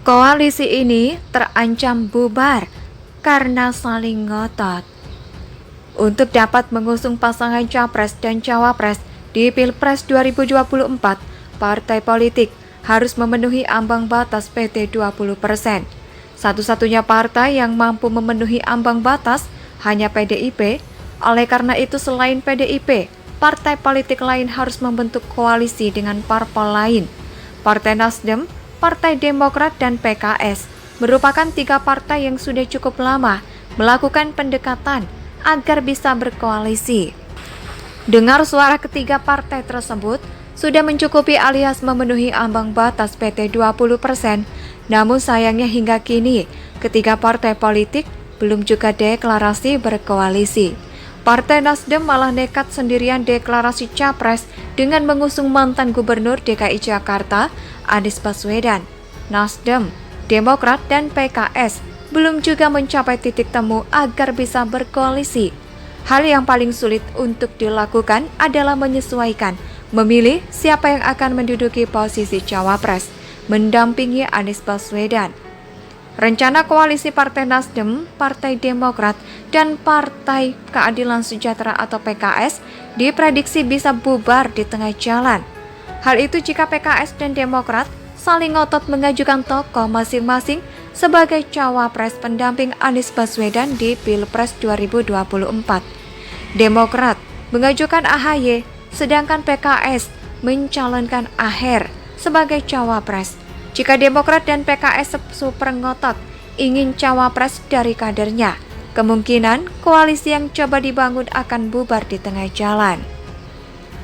Koalisi ini terancam bubar karena saling ngotot. Untuk dapat mengusung pasangan capres dan cawapres di Pilpres 2024, partai politik harus memenuhi ambang batas PT 20%. Satu-satunya partai yang mampu memenuhi ambang batas hanya PDIP. Oleh karena itu, selain PDIP, partai politik lain harus membentuk koalisi dengan parpol lain. Partai Nasdem, Partai Demokrat, dan PKS merupakan tiga partai yang sudah cukup lama melakukan pendekatan agar bisa berkoalisi. Dengar suara ketiga partai tersebut sudah mencukupi alias memenuhi ambang batas PT 20%, namun sayangnya hingga kini ketiga partai politik belum juga deklarasi berkoalisi. Partai Nasdem malah nekat sendirian deklarasi capres dengan mengusung mantan Gubernur DKI Jakarta, Anies Baswedan. Nasdem, Demokrat, dan PKS belum juga mencapai titik temu agar bisa berkoalisi. Hal yang paling sulit untuk dilakukan adalah menyesuaikan, memilih siapa yang akan menduduki posisi cawapres, mendampingi Anies Baswedan. Rencana koalisi Partai Nasdem, Partai Demokrat, dan Partai Keadilan Sejahtera atau PKS diprediksi bisa bubar di tengah jalan. Hal itu jika PKS dan Demokrat saling ngotot mengajukan tokoh masing-masing sebagai cawapres pendamping Anies Baswedan di Pilpres 2024. Demokrat mengajukan AHY, sedangkan PKS mencalonkan AHER sebagai cawapres. Jika Demokrat dan PKS super ngotot ingin cawapres dari kadernya, kemungkinan koalisi yang coba dibangun akan bubar di tengah jalan.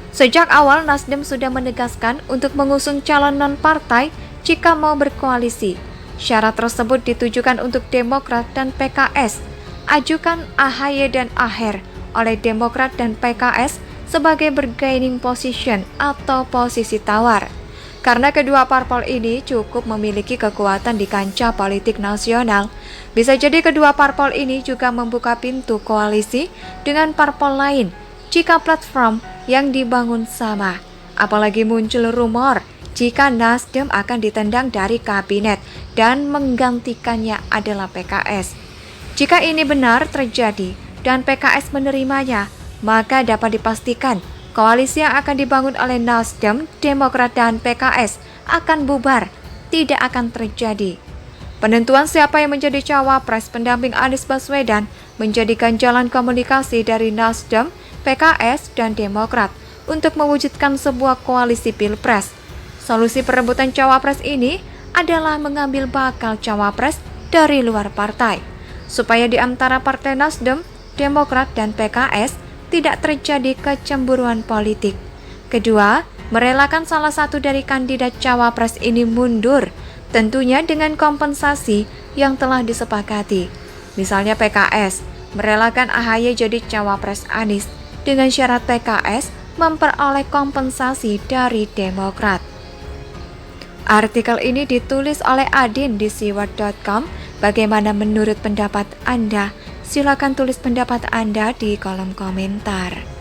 Sejak awal Nasdem sudah menegaskan untuk mengusung calon non-partai jika mau berkoalisi. Syarat tersebut ditujukan untuk Demokrat dan PKS. Ajukan AHY dan AHER oleh Demokrat dan PKS sebagai bargaining position atau posisi tawar. Karena kedua parpol ini cukup memiliki kekuatan di kancah politik nasional, bisa jadi kedua parpol ini juga membuka pintu koalisi dengan parpol lain jika platform yang dibangun sama. Apalagi muncul rumor jika Nasdem akan ditendang dari kabinet dan menggantikannya adalah PKS. Jika ini benar terjadi dan PKS menerimanya, maka dapat dipastikan koalisi yang akan dibangun oleh Nasdem, Demokrat, dan PKS akan bubar, tidak akan terjadi. Penentuan siapa yang menjadi cawapres pendamping Anies Baswedan menjadikan jalan komunikasi dari Nasdem, PKS, dan Demokrat untuk mewujudkan sebuah koalisi Pilpres. Solusi perebutan cawapres ini adalah mengambil bakal cawapres dari luar partai, supaya di antara partai Nasdem, Demokrat, dan PKS tidak terjadi kecemburuan politik. Kedua, merelakan salah satu dari kandidat cawapres ini mundur, tentunya dengan kompensasi yang telah disepakati. Misalnya PKS merelakan AHY jadi cawapres Anies dengan syarat PKS memperoleh kompensasi dari Demokrat. Artikel ini ditulis oleh Adin di siward.com. Bagaimana menurut pendapat Anda? Silakan tulis pendapat Anda di kolom komentar.